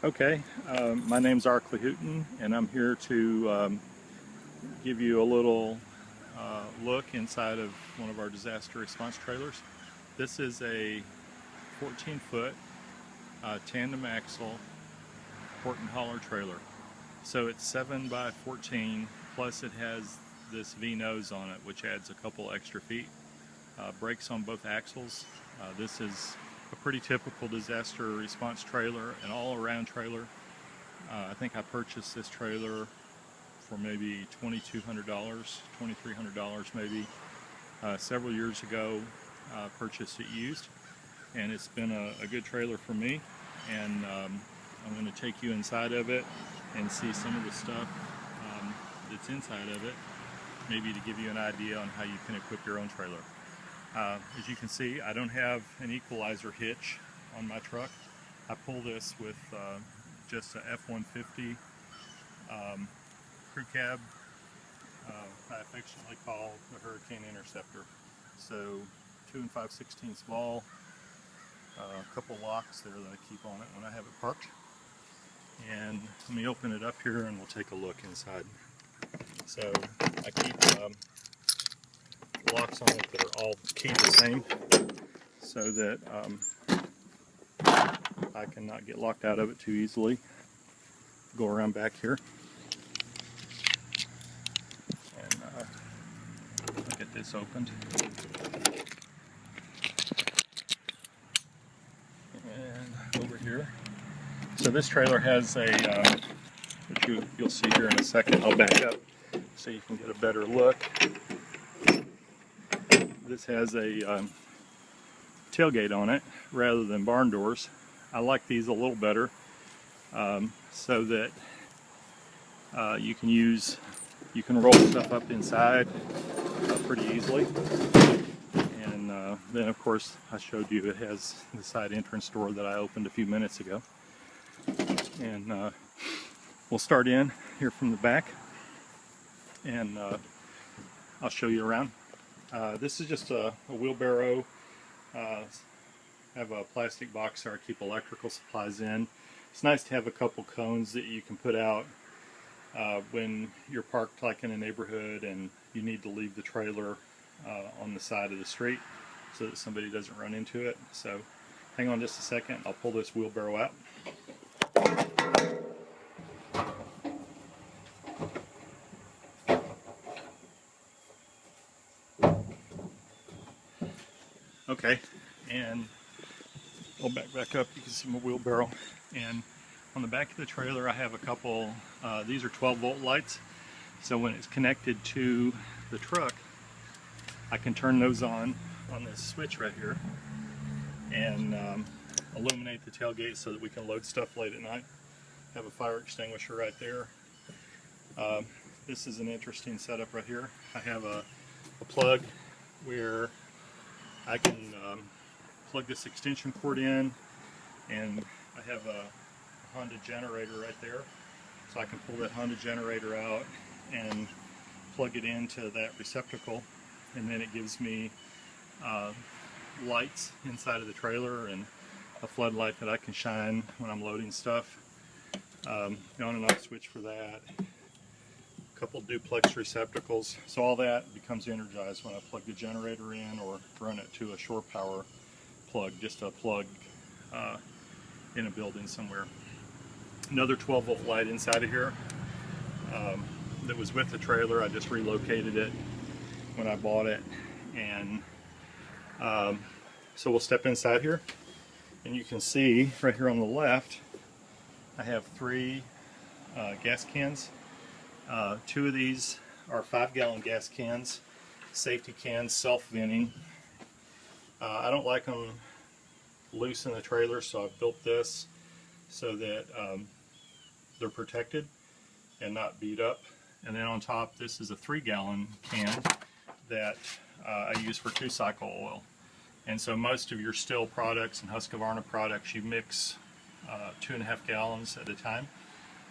Okay, my name's Arkley Hooten, and I'm here to give you a little look inside of one of our disaster response trailers. This is a 14-foot tandem axle port and hauler trailer. So it's 7 by 14, plus it has this V-nose on it, which adds a couple extra feet. Brakes on both axles. This is a pretty typical disaster response trailer, an all-around trailer. I think I purchased this trailer for maybe $2,200, $2,300 maybe. Several years ago, purchased it used, and it's been a good trailer for me. And I'm going to take you inside of it and see some of the stuff that's inside of it, maybe to give you an idea on how you can equip your own trailer. As you can see, I don't have an equalizer hitch on my truck. I pull this with just a F-150 crew cab. I affectionately call the Hurricane Interceptor. So 2 5/16 ball, a couple locks there that I keep on it when I have it parked. And let me open it up here and we'll take a look inside. So I keep locks on it that are all keyed the same, so that I cannot get locked out of it too easily. Go around back here and I'll get this opened. And over here. So this trailer has a, which you'll see here in a second. I'll back up so you can get a better look. This has a tailgate on it rather than barn doors. I like these a little better, so that you can roll stuff up inside pretty easily. And then of course I showed you it has the side entrance door that I opened a few minutes ago. And we'll start in here from the back, and I'll show you around. This is just a wheelbarrow. I have a plastic box there I keep electrical supplies in. It's nice to have a couple cones that you can put out when you're parked like in a neighborhood and you need to leave the trailer on the side of the street so that somebody doesn't run into it. So hang on just a second, I'll pull this wheelbarrow out. Okay, and I'll back up. You can see my wheelbarrow, and on the back of the trailer I have a couple, these are 12-volt lights, so when it's connected to the truck I can turn those on this switch right here and illuminate the tailgate so that we can load stuff late at night. Have a fire extinguisher right there. This is an interesting setup right here. I have a plug where I can plug this extension cord in, and I have a Honda generator right there, so I can pull that Honda generator out and plug it into that receptacle, and then it gives me lights inside of the trailer and a floodlight that I can shine when I'm loading stuff. On and off switch for that. Couple duplex receptacles, so all that becomes energized when I plug the generator in or run it to a shore power plug, just a plug in a building somewhere. Another 12-volt light inside of here that was with the trailer. I just relocated it when I bought it, and so we'll step inside here, and you can see right here on the left I have 3 gas cans. 2 of these are 5-gallon gas cans, safety cans, self-venting. I don't like them loose in the trailer, so I've built this so that they're protected and not beat up. And then on top, this is a 3-gallon can that I use for 2-cycle oil. And so most of your Stihl products and Husqvarna products, you mix 2.5 gallons at a time.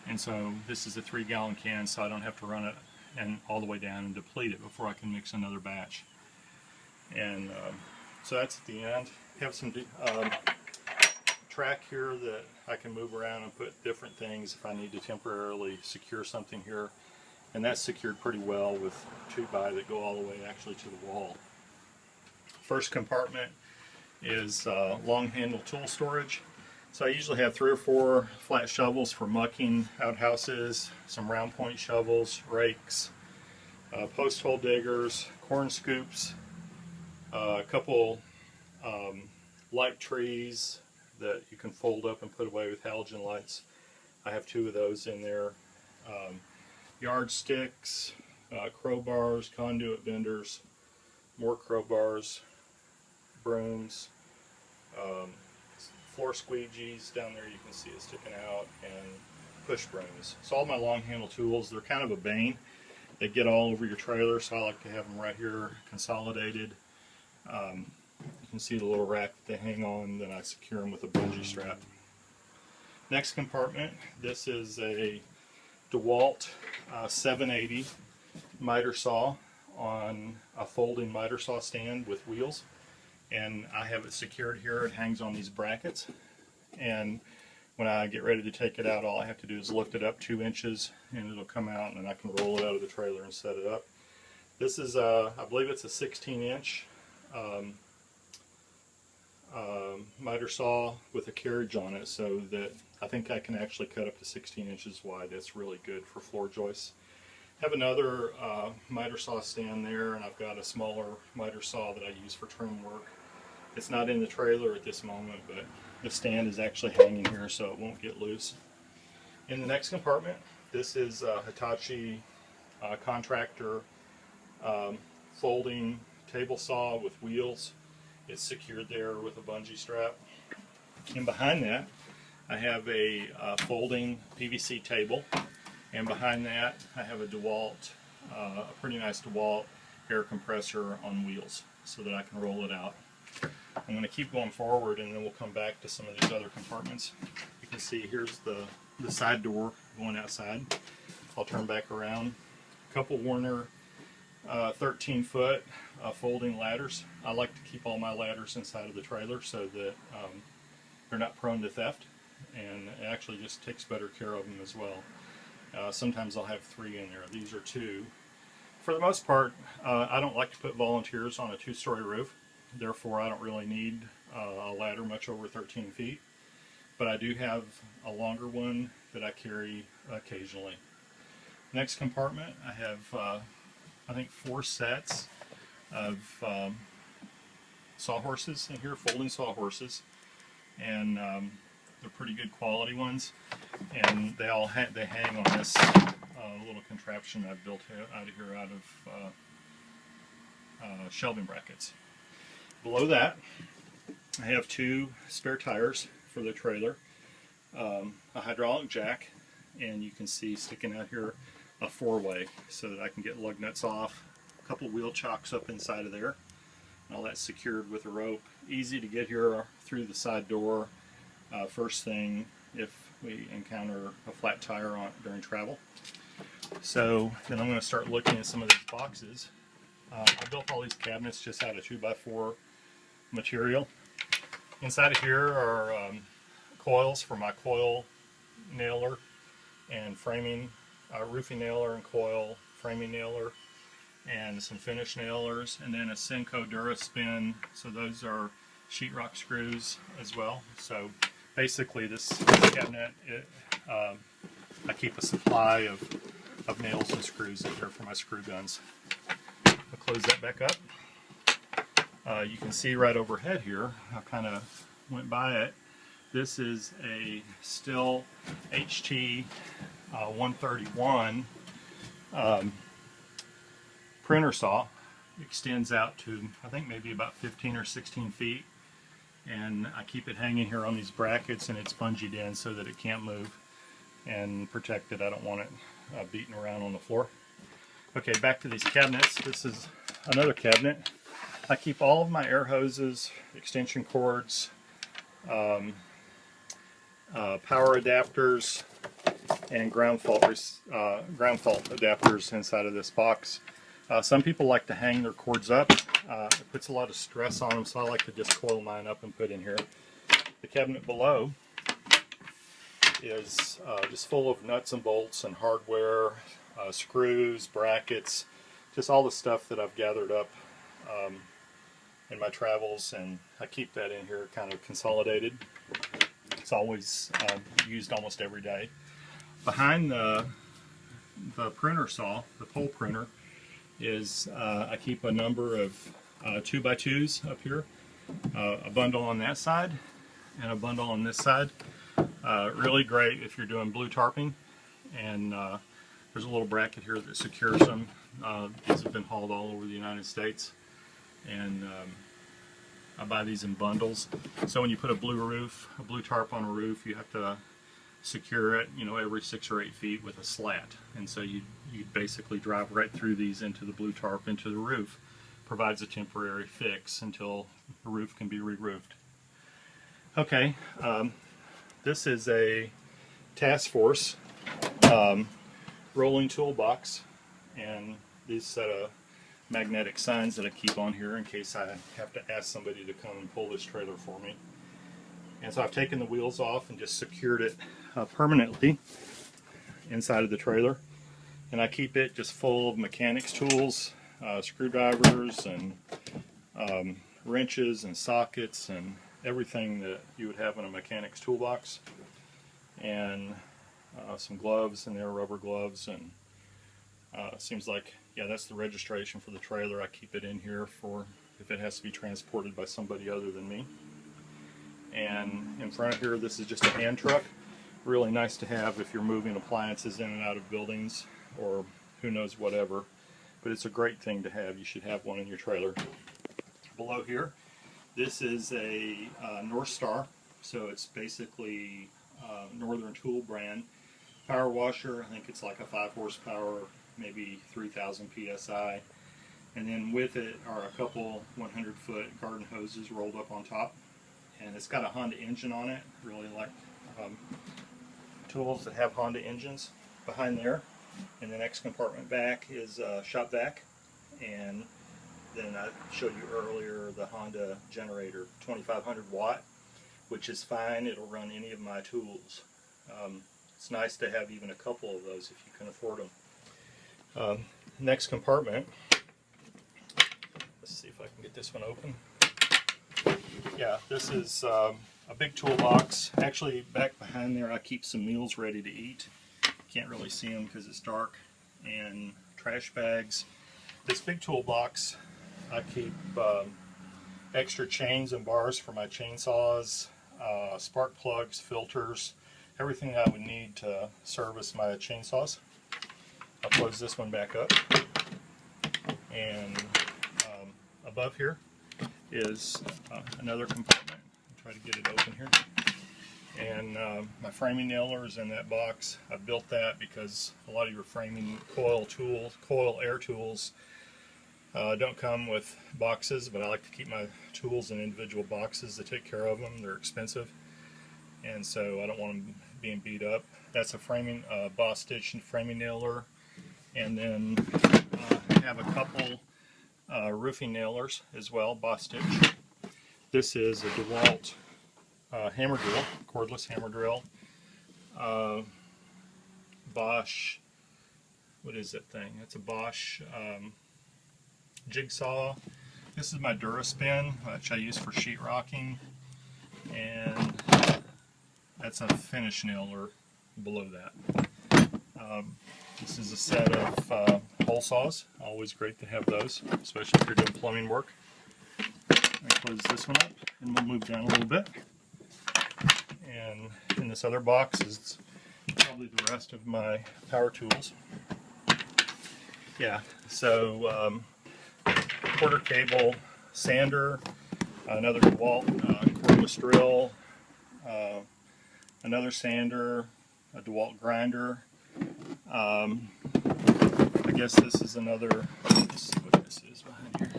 And so this is a 3-gallon can, so I don't have to run it and all the way down and deplete it before I can mix another batch. And so that's at the end. Have some track here that I can move around and put different things if I need to temporarily secure something here. And that's secured pretty well with 2x that go all the way actually to the wall. First compartment is long handle tool storage. So I usually have 3 or 4 flat shovels for mucking outhouses, some round point shovels, rakes, post hole diggers, corn scoops, a couple light trees that you can fold up and put away with halogen lights. I have 2 of those in there. Yardsticks, crowbars, conduit benders, more crowbars, brooms, floor squeegees down there you can see it sticking out, and push brooms. So all my long handle tools, they're kind of a bane. They get all over your trailer, so I like to have them right here consolidated. You can see the little rack that they hang on, then I secure them with a bungee strap. Next compartment, this is a DeWalt 780 miter saw on a folding miter saw stand with wheels, and I have it secured here. It hangs on these brackets, and when I get ready to take it out, all I have to do is lift it up 2 inches and it'll come out, and then I can roll it out of the trailer and set it up. This is I believe it's a 16-inch miter saw with a carriage on it, so that I think I can actually cut up to 16 inches wide. That's really good for floor joists. I have another miter saw stand there, and I've got a smaller miter saw that I use for trim work. It's not in the trailer at this moment, but the stand is actually hanging here so it won't get loose. In the next compartment, this is a Hitachi contractor folding table saw with wheels. It's secured there with a bungee strap. And behind that, I have a folding PVC table. And behind that, I have a DeWalt, a pretty nice DeWalt air compressor on wheels so that I can roll it out. I'm going to keep going forward, and then we'll come back to some of these other compartments. You can see here's the side door going outside. I'll turn back around. A couple Warner 13-foot folding ladders. I like to keep all my ladders inside of the trailer so that they're not prone to theft, and it actually just takes better care of them as well. Sometimes I'll have 3 in there. These are 2. For the most part, I don't like to put volunteers on a 2-story roof. Therefore, I don't really need a ladder much over 13 feet. But I do have a longer one that I carry occasionally. Next compartment, I have I think 4 sets of sawhorses in here, folding sawhorses, and they're pretty good quality ones. And they all they hang on this little contraption I've built out of shelving brackets. Below that, I have 2 spare tires for the trailer, a hydraulic jack, and you can see sticking out here a 4-way so that I can get lug nuts off, a couple wheel chocks up inside of there, and all that's secured with a rope. Easy to get here through the side door first thing if we encounter a flat tire during travel. So then I'm going to start looking at some of these boxes. I built all these cabinets just out of 2x4 material. Inside of here are coils for my coil nailer and framing, roofing nailer and coil framing nailer, and some finish nailers, and then a Senko Duraspin. So those are sheetrock screws as well. So basically this cabinet, I keep a supply of nails and screws in here for my screw guns. I'll close that back up. You can see right overhead here, I kind of went by it. This is a Stihl HT 131 printer saw. It extends out to, I think, maybe about 15 or 16 feet. And I keep it hanging here on these brackets, and it's bungeed in so that it can't move and protected. I don't want it beating around on the floor. Okay, back to these cabinets. This is another cabinet. I keep all of my air hoses, extension cords, power adapters, and ground fault adapters inside of this box. Some people like to hang their cords up. It puts a lot of stress on them, so I like to just coil mine up and put in here. The cabinet below is just full of nuts and bolts and hardware, screws, brackets, just all the stuff that I've gathered up in my travels, and I keep that in here kind of consolidated. It's always used almost every day. Behind the printer saw, the pole printer, is I keep a number of 2x2s up here, a bundle on that side and a bundle on this side. Really great if you're doing blue tarping, and there's a little bracket here that secures them. These have been hauled all over the United States, and I buy these in bundles. So when you put a blue tarp on a roof, you have to secure it, you know, every 6 or 8 feet with a slat, and so you basically drive right through these into the blue tarp into the roof. Provides a temporary fix until the roof can be re-roofed. Okay, this is a task force rolling toolbox, and these set of magnetic signs that I keep on here in case I have to ask somebody to come and pull this trailer for me. And so I've taken the wheels off and just secured it permanently inside of the trailer, and I keep it just full of mechanics tools, screwdrivers and wrenches and sockets and everything that you would have in a mechanics toolbox, and some gloves in there, rubber gloves, and seems like, yeah, that's the registration for the trailer. I keep it in here for if it has to be transported by somebody other than me. And in front of here, this is just a hand truck. Really nice to have if you're moving appliances in and out of buildings or who knows whatever, but it's a great thing to have. You should have one in your trailer. Below here, this is a North Star, so it's basically Northern Tool brand power washer. I think it's like a 5 horsepower, maybe 3,000 psi, and then with it are a couple 100-foot garden hoses rolled up on top, and it's got a Honda engine on it. Really like tools that have Honda engines. Behind there in the next compartment back is a shop vac, and then I showed you earlier the Honda generator, 2500 watt, which is fine. It'll run any of my tools. It's nice to have even a couple of those if you can afford them. Next compartment, let's see if I can get this one open. Yeah, this is a big toolbox. Actually, back behind there I keep some meals ready to eat. Can't really see them because it's dark. And trash bags. This big toolbox, I keep extra chains and bars for my chainsaws, spark plugs, filters, everything I would need to service my chainsaws. I'll close this one back up. And above here is another compartment. I'll try to get it open here. And my framing nailer is in that box. I built that because a lot of your framing coil air tools don't come with boxes, but I like to keep my tools in individual boxes to take care of them. They're expensive, and so I don't want them being beat up. That's a framing boss stitch framing nailer, and then I have a couple roofing nailers as well, boss stitch. This is a DeWalt hammer drill, cordless hammer drill. Bosch, what is that thing? It's a Bosch jigsaw. This is my Duraspin, which I use for sheetrocking, and that's a finish nailer below that. This is a set of hole saws. Always great to have those, especially if you're doing plumbing work. I close this one up, and we'll move down a little bit. And in this other box is probably the rest of my power tools. Yeah, so quarter cable sander, another DeWalt cordless drill, another sander, a DeWalt grinder. I guess this is another, let's see what this is behind here.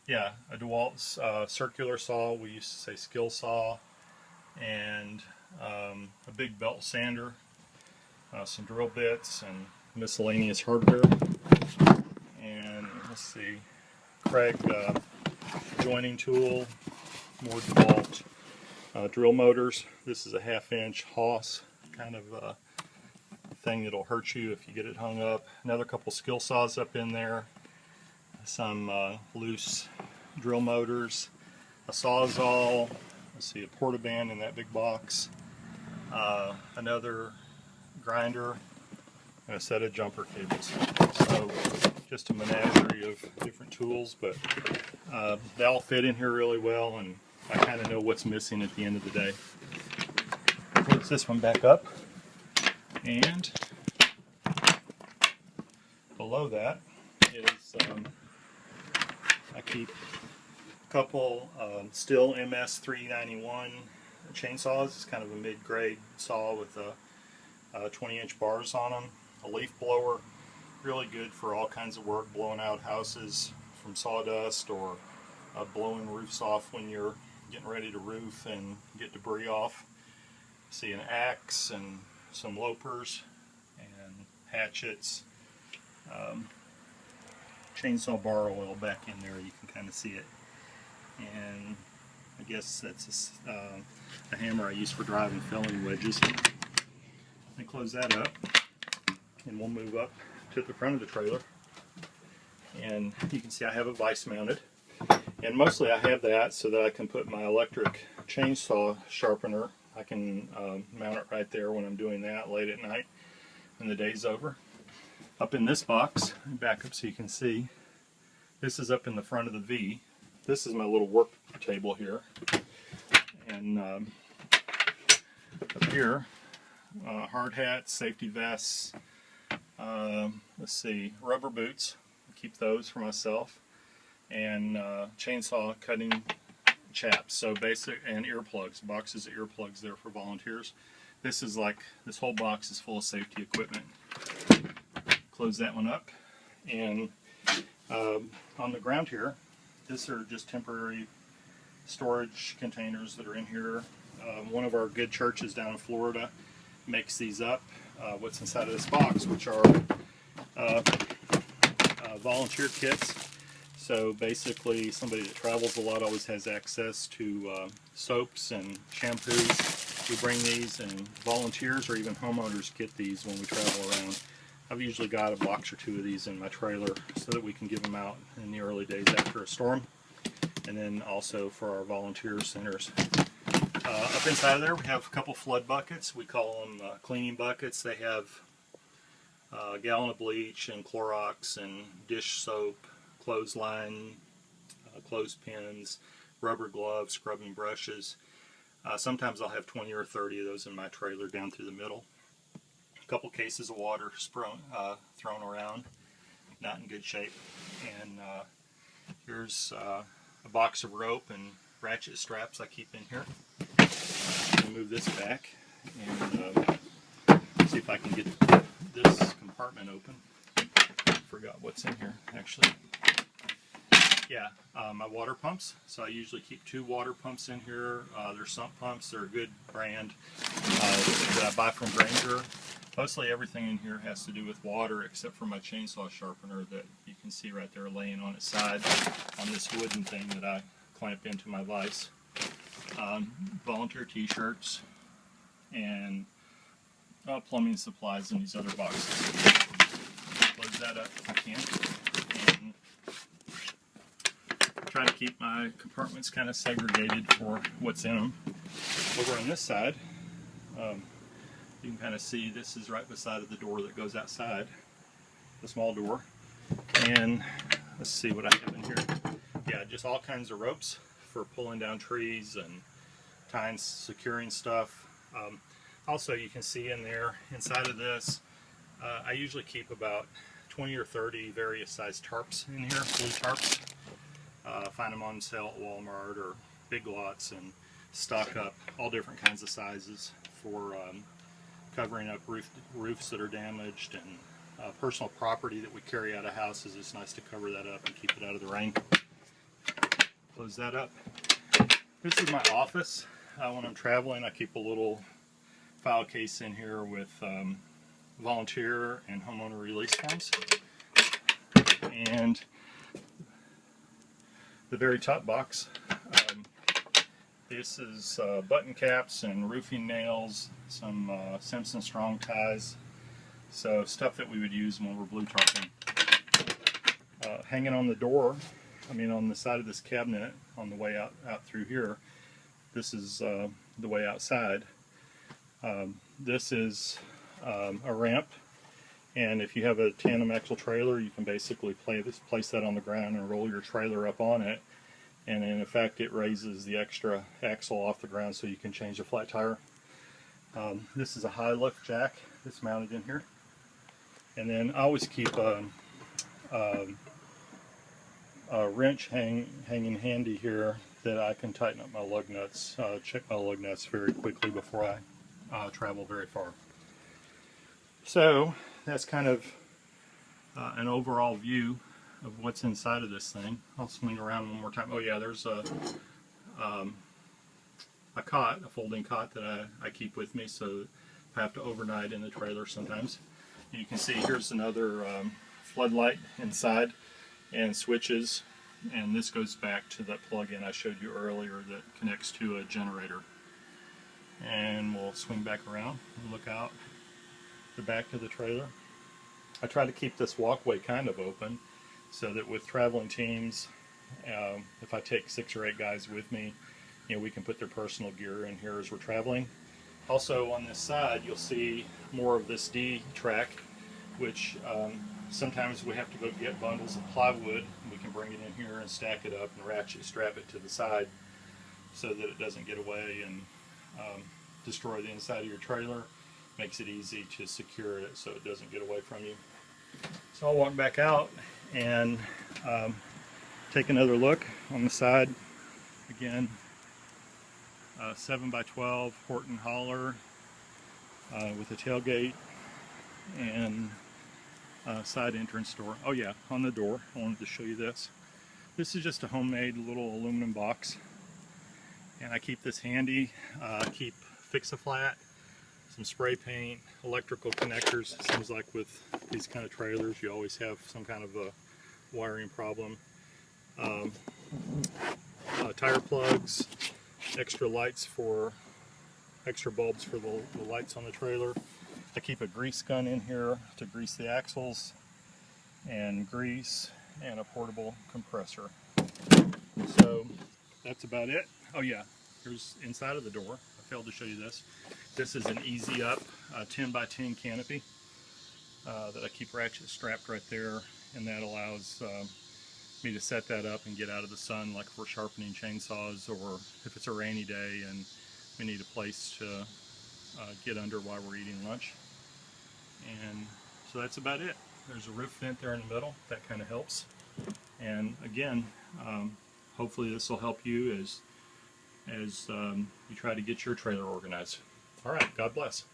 Yeah, a DeWalt circular saw, we used to say skill saw, and a big belt sander, some drill bits and miscellaneous hardware, and let's see, Craig joining tool, more DeWalt drill motors. This is a 1/2-inch Hoss kind of thing that'll hurt you if you get it hung up. Another couple skill saws up in there. Some loose drill motors. A Sawzall. Let's see, a portaband in that big box. Another grinder. And a set of jumper cables. So just a menagerie of different tools, but they all fit in here really well, and I kind of know what's missing at the end of the day. Close this one back up, and below that is I keep a couple Stihl MS 391 chainsaws. It's kind of a mid-grade saw with 20-inch bars on them. A leaf blower, really good for all kinds of work, blowing out houses from sawdust, or blowing roofs off when you're getting ready to roof and get debris off. See an axe and some loppers and hatchets. Chainsaw bar oil back in there, you can kind of see it. And I guess that's a hammer I use for driving filling wedges. Let me close that up, and we'll move up to the front of the trailer. And you can see I have a vise mounted, and mostly I have that so that I can put my electric chainsaw sharpener. I can mount it right there when I'm doing that late at night when the day's over. Up in this box, back up so you can see, this is up in the front of the V. This is my little work table here, and up here, hard hats, safety vests, let's see, rubber boots, keep those for myself, and chainsaw cutting chaps, so basic, and earplugs, boxes of earplugs there for volunteers. This is like, this whole box is full of safety equipment. Close that one up, and on the ground here, these are just temporary storage containers that are in here. One of our good churches down in Florida makes these up. What's inside of this box, which are volunteer kits. So basically, somebody that travels a lot always has access to soaps and shampoos. We bring these, and volunteers or even homeowners get these when we travel around. I've usually got a box or two of these in my trailer so that we can give them out in the early days after a storm, and then also for our volunteer centers. Up inside of there we have a couple flood buckets. We call them cleaning buckets. They have a gallon of bleach and Clorox and dish soap, clothesline, clothespins, rubber gloves, scrubbing brushes. Sometimes I'll have 20 or 30 of those in my trailer down through the middle. A couple cases of water thrown around, not in good shape. And here's a box of rope and ratchet straps I keep in here. I'll move this back and see if I can get this compartment open. Forgot what's in here actually. Yeah, my water pumps. So I usually keep 2 water pumps in here. They're sump pumps. They're a good brand that I buy from Granger. Mostly everything in here has to do with water except for my chainsaw sharpener that you can see right there laying on its side on this wooden thing that I clamp into my vise. Volunteer t-shirts and plumbing supplies in these other boxes. Close that up if I can, and try to keep my compartments kind of segregated for what's in them. Over on this side, you can kind of see this is right beside of the door that goes outside, the small door. And let's see what I have in here. Yeah, just all kinds of ropes for pulling down trees and tying, securing stuff. Also, you can see in there, inside of this, I usually keep about 20 or 30 various size tarps in here, blue tarps. Find them on sale at Walmart or Big Lots, and stock up all different kinds of sizes for covering up roofs that are damaged, and personal property that we carry out of houses. It's nice to cover that up and keep it out of the rain. Close that up. This is my office. When I'm traveling, I keep a little file case in here with volunteer and homeowner release forms. And the very top box This is button caps and roofing nails, some Simpson strong ties, so stuff that we would use when we're blue tarping. Hanging on the door, on the side of this cabinet on the way out through here, this is the way outside. This is a ramp, and if you have a tandem axle trailer, you can basically place that on the ground and roll your trailer up on it, and in effect it raises the extra axle off the ground so you can change a flat tire. This is a high lift jack that's mounted in here, and then I always keep a wrench hanging handy here that I can tighten up my lug nuts, check my lug nuts very quickly before I travel very far. So that's kind of an overall view of what's inside of this thing. I'll swing around one more time. Oh yeah, there's a cot, a folding cot that I keep with me, so if I have to overnight in the trailer sometimes. You can see here's another floodlight inside and switches, and this goes back to that plug-in I showed you earlier that connects to a generator. And we'll swing back around and look out the back of the trailer. I try to keep this walkway kind of open so that with traveling teams, if I take 6 or 8 guys with me, we can put their personal gear in here as we're traveling. Also on this side you'll see more of this D track, which sometimes we have to go get bundles of plywood. We can bring it in here and stack it up and ratchet strap it to the side so that it doesn't get away and destroy the inside of your trailer. Makes it easy to secure it so it doesn't get away from you. So I'll walk back out and take another look on the side. Again, 7x12 Horton hauler with a tailgate and side entrance door. Oh yeah, on the door, I wanted to show you this. This is just a homemade little aluminum box, and I keep this handy. Keep Fix-A-Flat, some spray paint, electrical connectors. It seems like with these kind of trailers you always have some kind of a wiring problem. Tire plugs, extra lights for extra bulbs for the lights on the trailer. I keep a grease gun in here to grease the axles, and grease, and a portable compressor. So that's about it. Oh yeah, here's inside of the door. I failed to show you this. This is an easy up 10x10 canopy that I keep ratchet strapped right there, and that allows me to set that up and get out of the sun, like if we're sharpening chainsaws, or if it's a rainy day and we need a place to get under while we're eating lunch. And so that's about it. There's a roof vent there in the middle. That kind of helps. And again, hopefully this will help you as you try to get your trailer organized. All right, God bless.